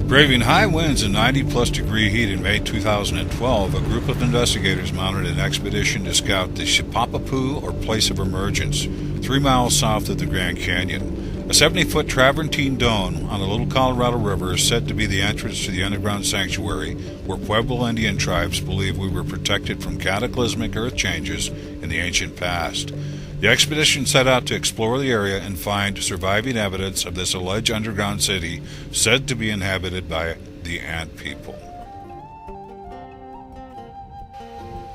Braving high winds and 90-plus degree heat in May 2012, a group of investigators mounted an expedition to scout the Shipapapu, or Place of Emergence, 3 miles south of the Grand Canyon. A 70-foot travertine dome on the Little Colorado River is said to be the entrance to the underground sanctuary, where Pueblo Indian tribes believe we were protected from cataclysmic earth changes in the ancient past. The expedition set out to explore the area and find surviving evidence of this alleged underground city said to be inhabited by the Ant people.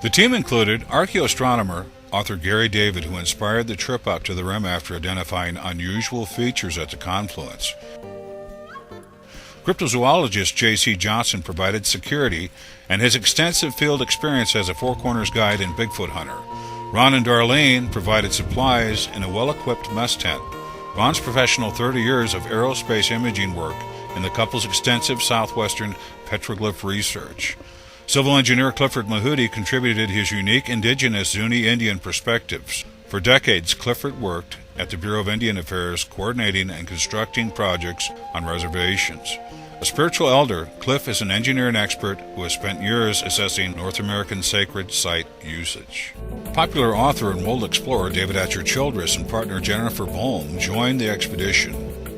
The team included archaeoastronomer author Gary David, who inspired the trip out to the rim after identifying unusual features at the confluence. Cryptozoologist J.C. Johnson provided security, and his extensive field experience as a Four Corners guide and Bigfoot hunter. Ron and Darlene provided supplies in a well-equipped mess tent. Ron's professional 30 years of aerospace imaging work and the couple's extensive southwestern petroglyph research. Civil engineer Clifford Mahudi contributed his unique indigenous Zuni Indian perspectives. For decades, Clifford worked at the Bureau of Indian Affairs, coordinating and constructing projects on reservations. A spiritual elder, Cliff is an engineer and expert who has spent years assessing North American sacred site usage. Popular author and world explorer David Atcher Childress and partner Jennifer Bohm joined the expedition.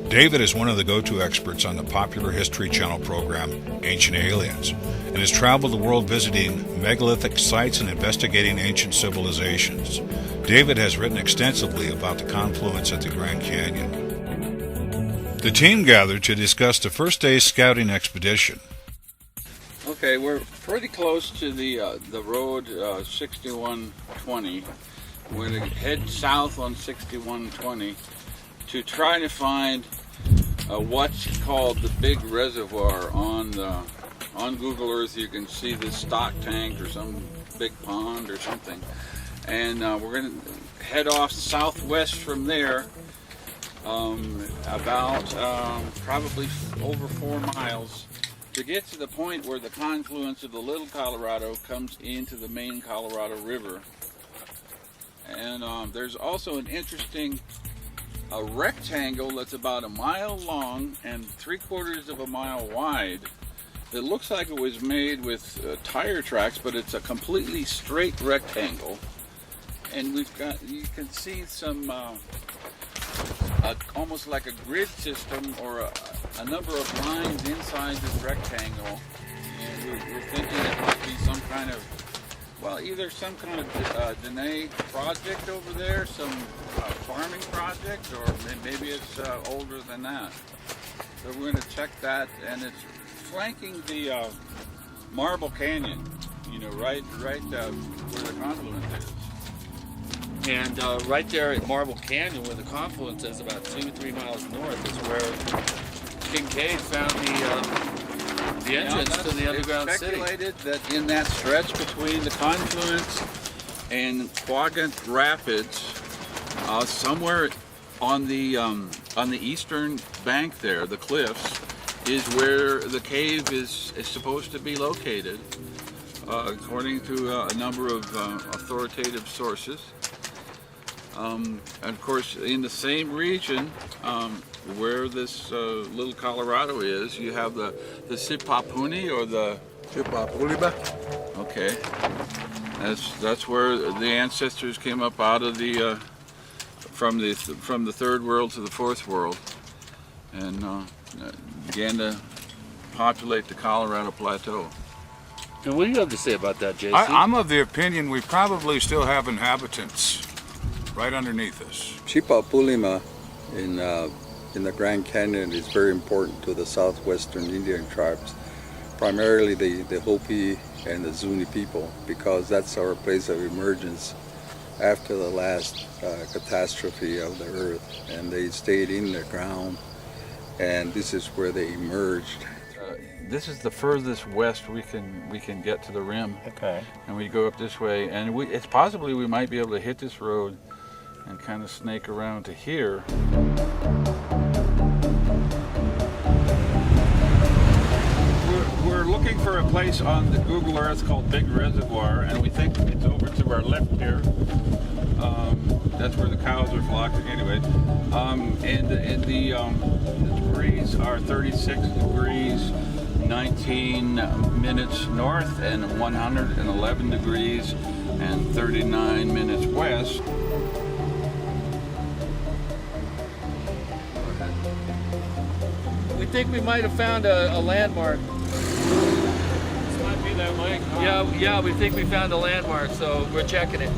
David is one of the go-to experts on the popular History Channel program Ancient Aliens, and has traveled the world visiting megalithic sites and investigating ancient civilizations. David has written extensively about the confluence at the Grand Canyon. The team gathered to discuss the first day's scouting expedition. Okay, we're pretty close to the road 6120. We're going to head south on 6120 to try to find what's called the Big Reservoir. On Google Earth you can see this stock tank or some big pond or something, and we're going to head off southwest from there about probably over 4 miles to get to the point where the confluence of the Little Colorado comes into the main Colorado River. And there's also an interesting rectangle that's about 1 mile long and 3/4 of a mile wide. It looks like it was made with tire tracks, but it's a completely straight rectangle. And you can see some almost like a grid system or a number of lines inside this rectangle. And we're thinking it must be some kind of, well, either some kind of Dene project over there, some farming project, or maybe it's older than that. So we're going to check that, and it's flanking the Marble Canyon, right where the confluence is. And right there at Marble Canyon, where the confluence is, about 2-3 miles north, is where Kincaid found the entrance to the underground city. It's speculated that in that stretch between the confluence and Quagant Rapids, somewhere on the eastern bank there, the cliffs, is where the cave is supposed to be located, according to a number of authoritative sources. And of course, in the same region where this Little Colorado is, you have the Sipapuni, or the Sipapulima. Okay, that's where the ancestors came up out of the from the third world to the fourth world, and began to populate the Colorado Plateau. And what do you have to say about that, JC? I'm of the opinion we probably still have inhabitants right underneath us. Sipapulima in the Grand Canyon is very important to the southwestern Indian tribes, primarily the Hopi and the Zuni people, because that's our place of emergence after the last catastrophe of the earth, and they stayed in the ground, and this is where they emerged. This is the furthest west we can get to the rim. Okay. And we go up this way, and it's possibly we might be able to hit this road and kind of snake around to here. We're looking for a place on the Google Earth called Big Reservoir, and we think it's over to our left here. That's where the cows are flocking anyway. And the degrees are 36 degrees, 19 minutes north, and 111 degrees and 39 minutes west. We think we might have found a landmark. This might be that lake, huh? Yeah, we think we found a landmark, so we're checking it.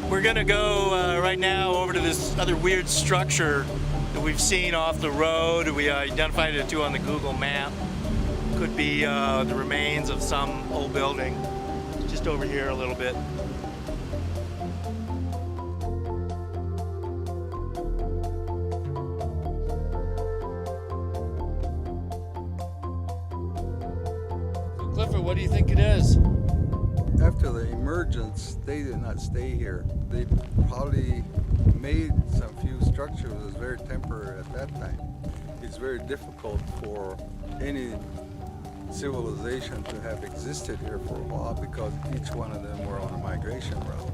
We're gonna go right now over to this other weird structure that we've seen off the road. We identified it too on the Google map. Could be the remains of some old building, just over here a little bit. Clifford, what do you think it is? After the emergence, they did not stay here. They probably made some few structures that was very temporary at that time. It's very difficult for any civilization to have existed here for a while because each one of them were on a migration route.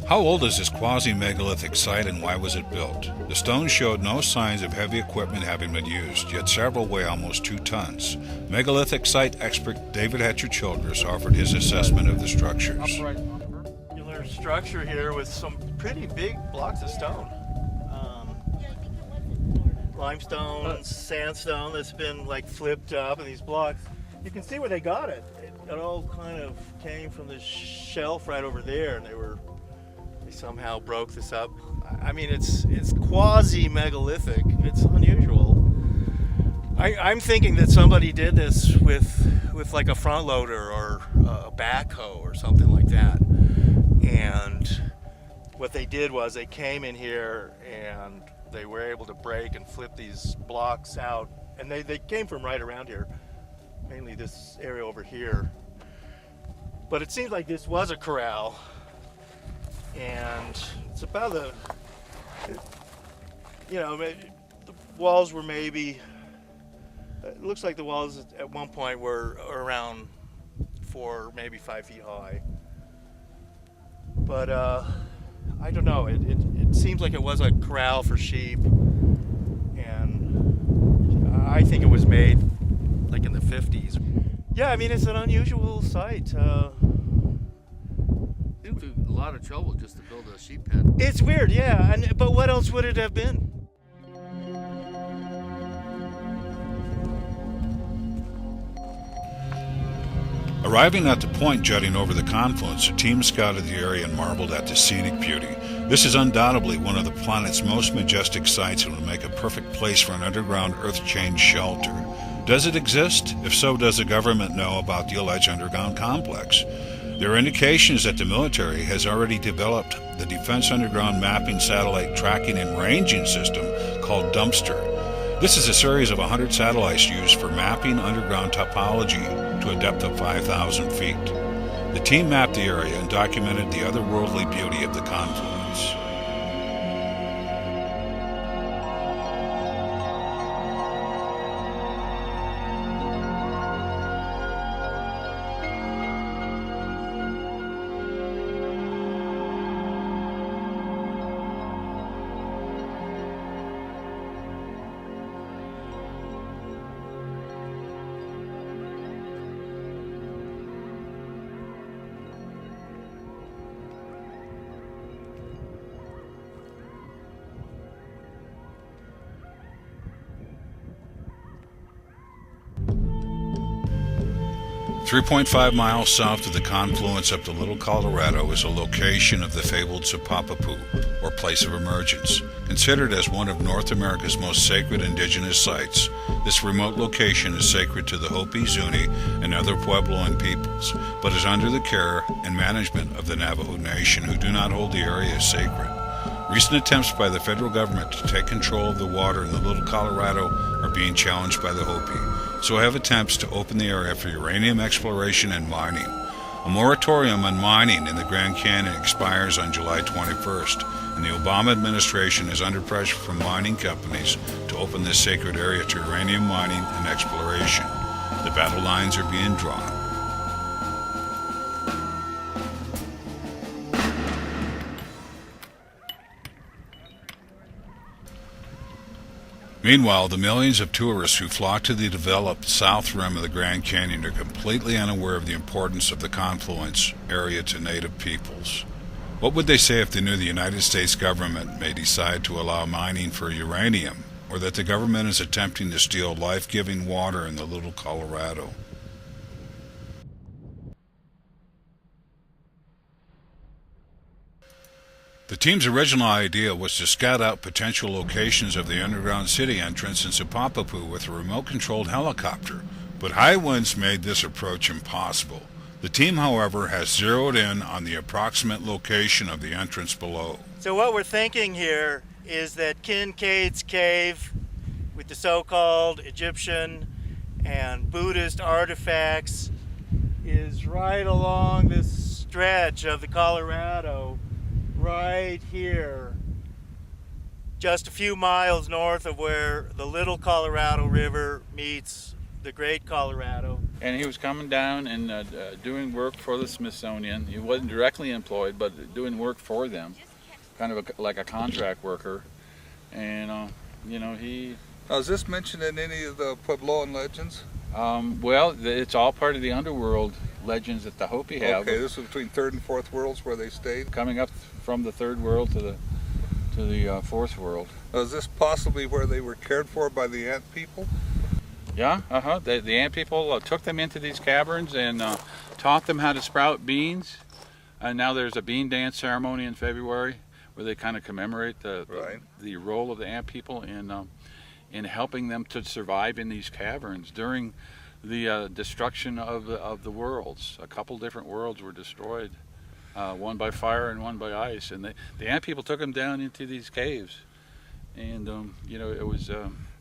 How old is this quasi-megalithic site and why was it built? The stones showed no signs of heavy equipment having been used, yet several weigh almost 2 tons. Megalithic site expert David Hatcher Childress offered his assessment of the structures. Circular structure here with some pretty big blocks of stone. Limestone, sandstone that's been like flipped up, and these blocks, you can see where they got it. It all kind of came from this shelf right over there, and they somehow broke this up. I mean, it's quasi-megalithic. It's unusual. I'm thinking that somebody did this with like a front loader or a backhoe or something like that. And what they did was they came in here and they were able to break and flip these blocks out. And they came from right around here, mainly this area over here. But it seems like this was a corral. And it's about the walls were maybe, it looks like the walls at one point were around 4, maybe 5 feet high. But I don't know, it seems like it was a corral for sheep. And I think it was made like in the 50s. Yeah, I mean, it's an unusual site. A lot of trouble just to build a sheep pen. It's weird, yeah. But what else would it have been? Arriving at the point jutting over the confluence, the team scouted the area and marveled at the scenic beauty. This is undoubtedly one of the planet's most majestic sites and would make a perfect place for an underground earth change shelter. Does it exist? If so, does the government know about the alleged underground complex? There are indications that the military has already developed the Defense Underground Mapping Satellite Tracking and Ranging System called Dumpster. This is a series of 100 satellites used for mapping underground topology to a depth of 5,000 feet. The team mapped the area and documented the otherworldly beauty of the confluence. .5 miles south of the confluence up the Little Colorado is a location of the fabled Sipapapu, or Place of Emergence. Considered as one of North America's most sacred indigenous sites, this remote location is sacred to the Hopi, Zuni, and other Puebloan peoples, but is under the care and management of the Navajo Nation, who do not hold the area as sacred. Recent attempts by the federal government to take control of the water in the Little Colorado are being challenged by the Hopi. So have attempts to open the area for uranium exploration and mining. A moratorium on mining in the Grand Canyon expires on July 21st, and the Obama administration is under pressure from mining companies to open this sacred area to uranium mining and exploration. The battle lines are being drawn. Meanwhile, the millions of tourists who flock to the developed south rim of the Grand Canyon are completely unaware of the importance of the confluence area to native peoples. What would they say if they knew the United States government may decide to allow mining for uranium, or that the government is attempting to steal life-giving water in the Little Colorado? The team's original idea was to scout out potential locations of the underground city entrance in Sipapapu with a remote-controlled helicopter, but high winds made this approach impossible. The team, however, has zeroed in on the approximate location of the entrance below. So what we're thinking here is that Kincaid's cave, with the so-called Egyptian and Buddhist artifacts, is right along this stretch of the Colorado, right here, just a few miles north of where the Little Colorado River meets the Great Colorado. And he was coming down and doing work for the Smithsonian. He wasn't directly employed, but doing work for them, kind of like a contract worker. And he. Now, is this mentioned in any of the Puebloan legends? Well, it's all part of the underworld legends that the Hopi have. Okay, this was between third and fourth worlds where they stayed. Coming up from the third world to the fourth world. Now, is this possibly where they were cared for by the ant people? Yeah, The ant people took them into these caverns and taught them how to sprout beans. And now there's a bean dance ceremony in February where they kind of commemorate the role of the ant people in helping them to survive in these caverns during the destruction of the worlds. A couple different worlds were destroyed, one by fire and one by ice. And the ant people took them down into these caves. And, it was...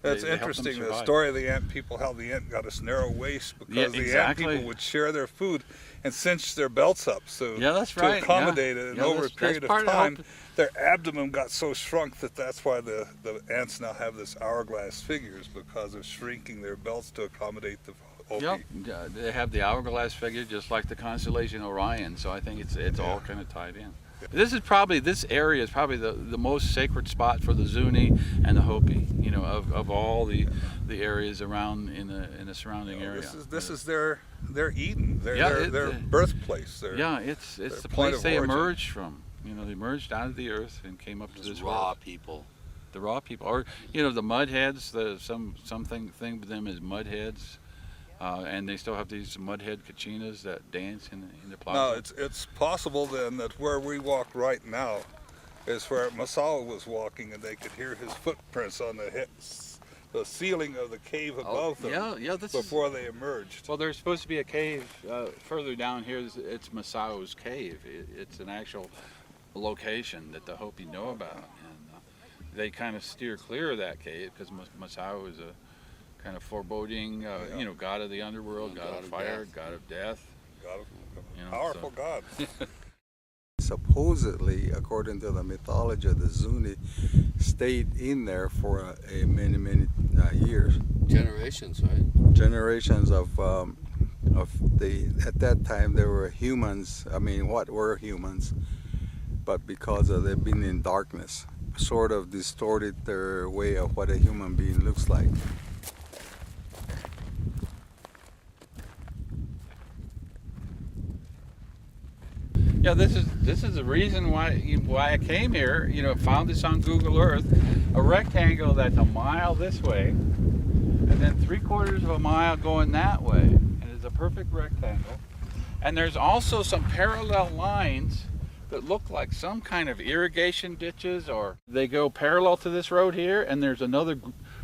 That's they interesting, the story of the ant people, how the ant got this narrow waist because the ant people would share their food and cinch their belts up. So to accommodate it, and over a period of time, their abdomen got so shrunk that's why the ants now have this hourglass figures, because of shrinking their belts to accommodate the Hopi. Yep, they have the hourglass figure just like the constellation Orion, so I think it's all kind of tied in. This area is probably the most sacred spot for the Zuni and the Hopi, of all the areas around in the surrounding area. This is their Eden, their birthplace. It's the place they emerged from. They emerged out of the earth and came up to this raw world. people. The raw people, or the mudheads. Something with them is mudheads. And they still have these mudhead kachinas that dance in the plaza. No, it's possible then that where we walk right now is where Masao was walking, and they could hear his footprints on the ceiling of the cave above them before they emerged. Well, there's supposed to be a cave further down here. It's Masao's cave. It's an actual location that the Hopi know about, and they kind of steer clear of that cave because Masao is a kind of foreboding, god of the underworld, god of fire, god of death. Powerful god. Supposedly, according to the mythology of the Zuni, stayed in there for many years. Generations, right? Generations of at that time there were humans. I mean, what were humans? But because of them being in darkness, sort of distorted their way of what a human being looks like. Yeah, this is the reason why I came here. Found this on Google Earth, a rectangle that's a mile this way, and then 3/4 of a mile going that way, and it's a perfect rectangle. And there's also some parallel lines that look like some kind of irrigation ditches, or they go parallel to this road here, and there's another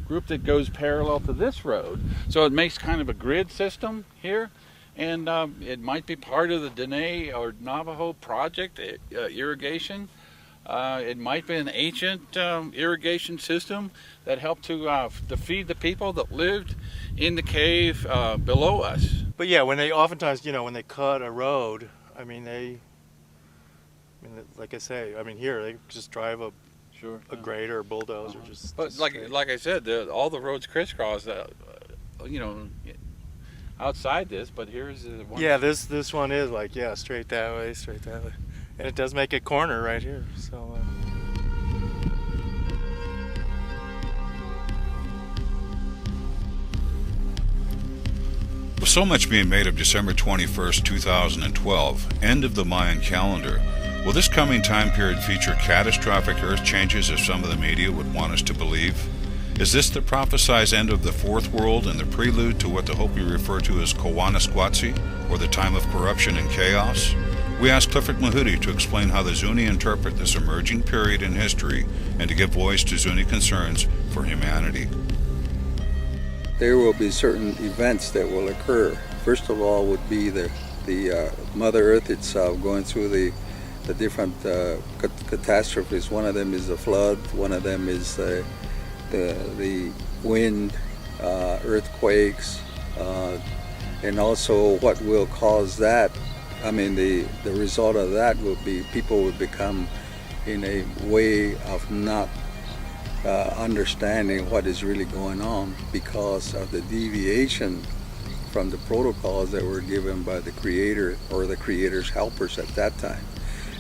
group that goes parallel to this road. So it makes kind of a grid system here. And it might be part of the Dene or Navajo project irrigation. It might be an ancient irrigation system that helped to feed the people that lived in the cave below us. But yeah, when they oftentimes, when they cut a road, like I say, here they just drive a grader or bulldozer. But like I said, all the roads crisscross. Outside this, but here's the one. Yeah, this one is straight that way, and it does make a corner right here. So. so much being made of December 21st, 2012, end of the Mayan calendar, will this coming time period feature catastrophic Earth changes as some of the media would want us to believe? Is this the prophesized end of the Fourth World and the prelude to what the Hopi refer to as Kawanisquatsi, or the time of corruption and chaos? We asked Clifford Mahooty to explain how the Zuni interpret this emerging period in history and to give voice to Zuni concerns for humanity. There will be certain events that will occur. First of all would be the Mother Earth itself going through the different catastrophes. One of them is the flood, one of them is the wind, earthquakes, and also what will cause that. I mean, the result of that will be people will become in a way of not understanding what is really going on because of the deviation from the protocols that were given by the Creator or the Creator's helpers at that time.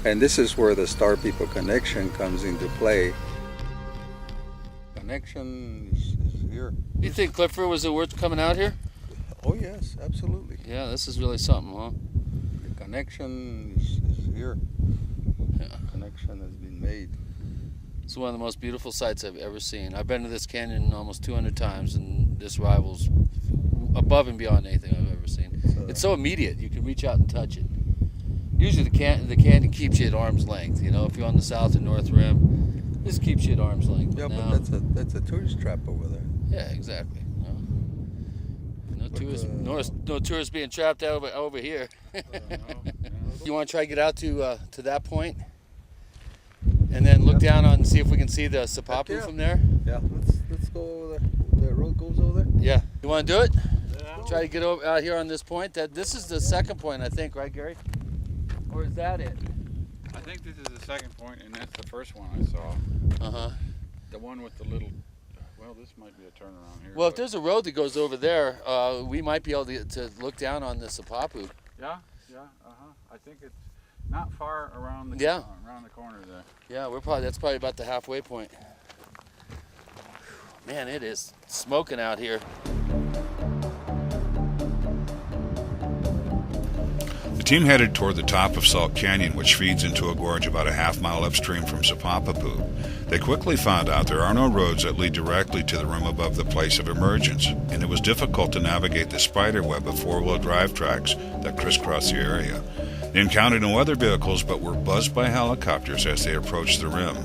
And this is where the Star People Connection comes into play. Connection is here. You think Clifford was it worth coming out here? Oh yes, absolutely. Yeah, this is really something, huh? The connection is here. Yeah. Connection has been made. It's one of the most beautiful sights I've ever seen. I've been to this canyon almost 200 times, and this rivals above and beyond anything I've ever seen. It's so immediate; you can reach out and touch it. Usually, the canyon keeps you at arm's length. You know, if you're on the south and north rim, this keeps you at arm's length. Yeah, now, but that's a tourist trap over there. Yeah, exactly. No tourists being trapped over here. You want to try to get out to that point? And then look down on and see if we can see the Sipapu from there. Yeah, let's go over there. The road goes over there. Yeah, you want to do it? Yeah. Try to get over out here on this point. This is the second point, I think, right, Gary? Or is that it? I think this is the second point, and that's the first one I saw. The one with the little. Well, this might be a turnaround here. Well, if there's a road that goes over there, we might be able to look down on the Sipapu. Yeah. I think it's not far around the corner there. Yeah, that's probably about the halfway point. Man, it is smoking out here. The team headed toward the top of Salt Canyon, which feeds into a gorge about a half-mile upstream from Sipapu. They quickly found out there are no roads that lead directly to the rim above the place of emergence, and it was difficult to navigate the spider web of four-wheel drive tracks that crisscross the area. They encountered no other vehicles but were buzzed by helicopters as they approached the rim.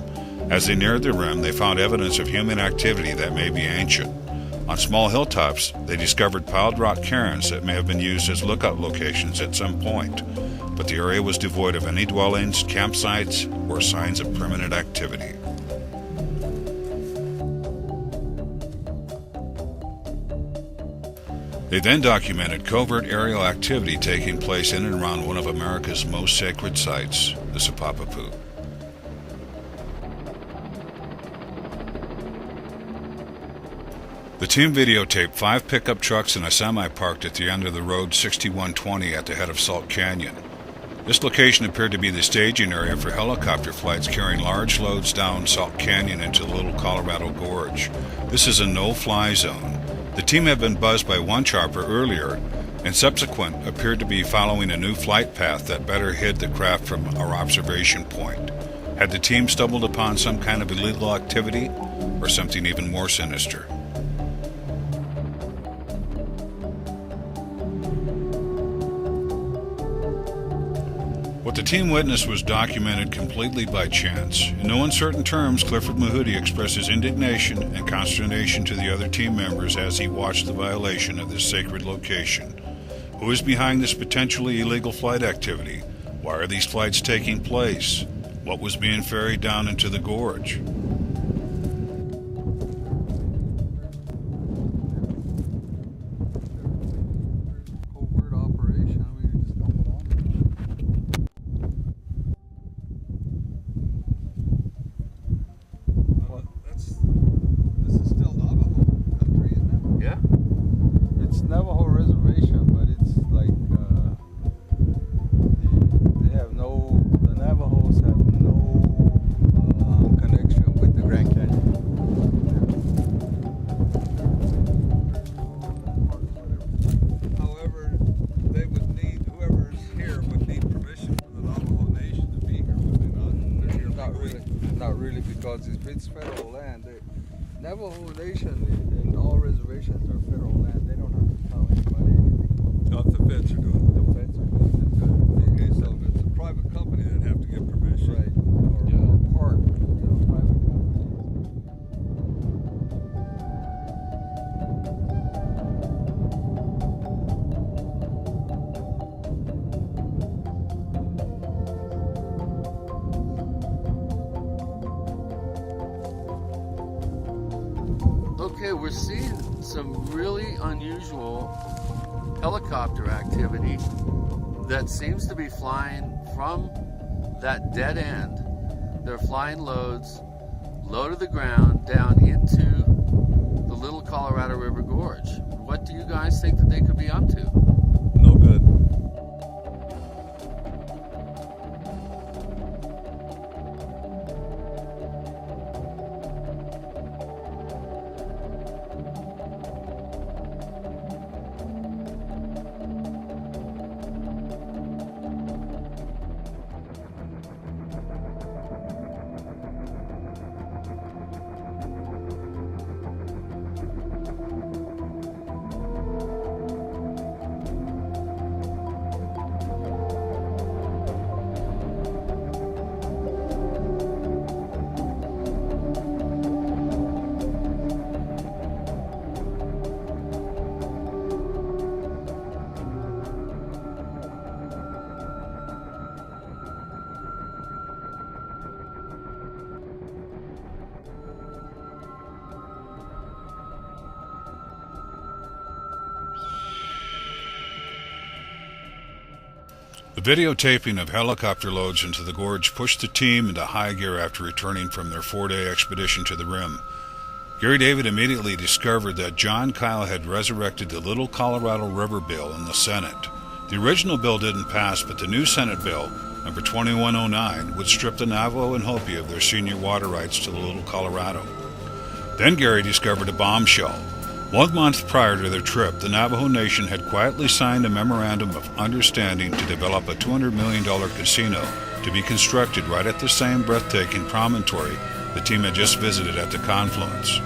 As they neared the rim, they found evidence of human activity that may be ancient. On small hilltops, they discovered piled rock cairns that may have been used as lookout locations at some point, but the area was devoid of any dwellings, campsites, or signs of permanent activity. They then documented covert aerial activity taking place in and around one of America's most sacred sites, the Sipapu. The team videotaped 5 pickup trucks and a semi parked at the end of the road 6120 at the head of Salt Canyon. This location appeared to be the staging area for helicopter flights carrying large loads down Salt Canyon into the Little Colorado Gorge. This is a no-fly zone. The team had been buzzed by one chopper earlier, and subsequent appeared to be following a new flight path that better hid the craft from our observation point. Had the team stumbled upon some kind of illegal activity, or something even more sinister? What the team witnessed was documented completely by chance. In no uncertain terms, Clifford Mahooty expressed his indignation and consternation to the other team members as he watched the violation of this sacred location. Who is behind this potentially illegal flight activity? Why are these flights taking place? What was being ferried down into the gorge? The Navajos have no connection mainly because it's federal land. The Navajo Nation and all reservations are federal land. They don't have to tell anybody anything. Not the feds are doing The feds are doing it. Okay, so if it's a private company, they'd have to get permission. Right. Or park, private companies. Okay, we're seeing some really unusual helicopter activity that seems to be flying from that dead end. They're flying loads low to the ground down into the Little Colorado River Gorge. What do you guys think that they could be up to? No good. The videotaping of helicopter loads into the gorge pushed the team into high gear after returning from their 4-day expedition to the rim. Gary David immediately discovered that Jon Kyl had resurrected the Little Colorado River bill in the Senate. The original bill didn't pass, but the new Senate bill, number 2109, would strip the Navajo and Hopi of their senior water rights to the Little Colorado. Then Gary discovered a bombshell. 1 month prior to their trip, the Navajo Nation had quietly signed a memorandum of understanding to develop a $200 million casino to be constructed right at the same breathtaking promontory the team had just visited at the confluence.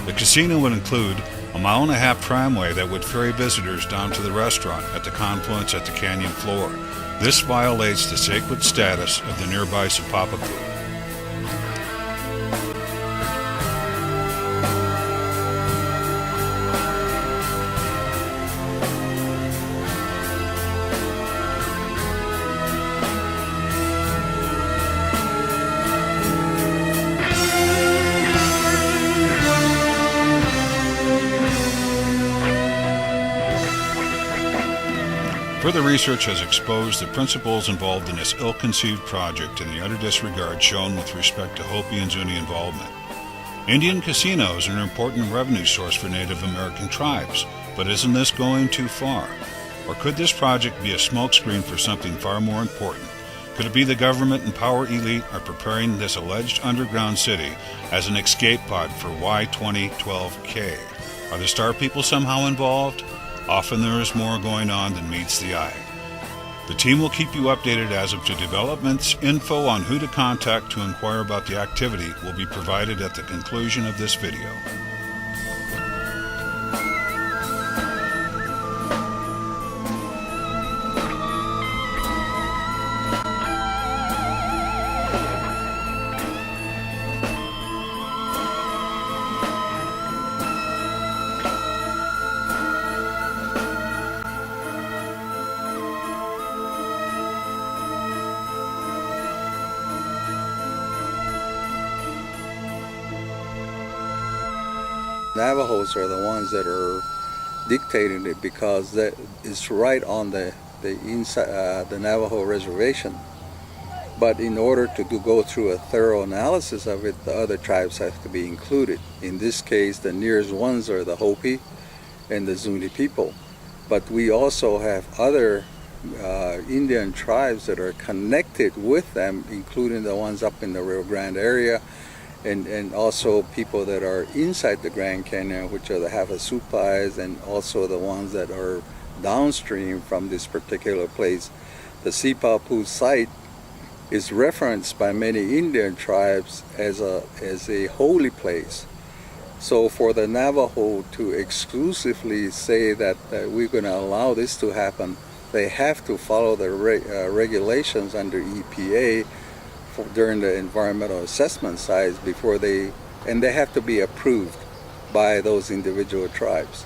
The casino would include a 1.5-mile tramway that would ferry visitors down to the restaurant at the confluence at the canyon floor. This violates the sacred status of the nearby Sipapaku. Further research has exposed the principles involved in this ill-conceived project and the utter disregard shown with respect to Hopi and Zuni involvement. Indian casinos are an important revenue source for Native American tribes, but isn't this going too far? Or could this project be a smokescreen for something far more important? Could it be the government and power elite are preparing this alleged underground city as an escape pod for Y-2012K? Are the Star People somehow involved? Often there is more going on than meets the eye. The team will keep you updated as of to developments. Info on who to contact to inquire about the activity will be provided at the conclusion of this video. Navajos are the ones that are dictating it because that is right on the inside the Navajo reservation. But in order to go through a thorough analysis of it, the other tribes have to be included. In this case, the nearest ones are the Hopi and the Zuni people. But we also have other Indian tribes that are connected with them, including the ones up in the Rio Grande area, and also people that are inside the Grand Canyon, which are the Havasupais, and also the ones that are downstream from this particular place. The Sipapu site is referenced by many Indian tribes as a holy place. So for the Navajo to exclusively say that we're going to allow this to happen, they have to follow the regulations under EPA during the environmental assessment side before and they have to be approved by those individual tribes.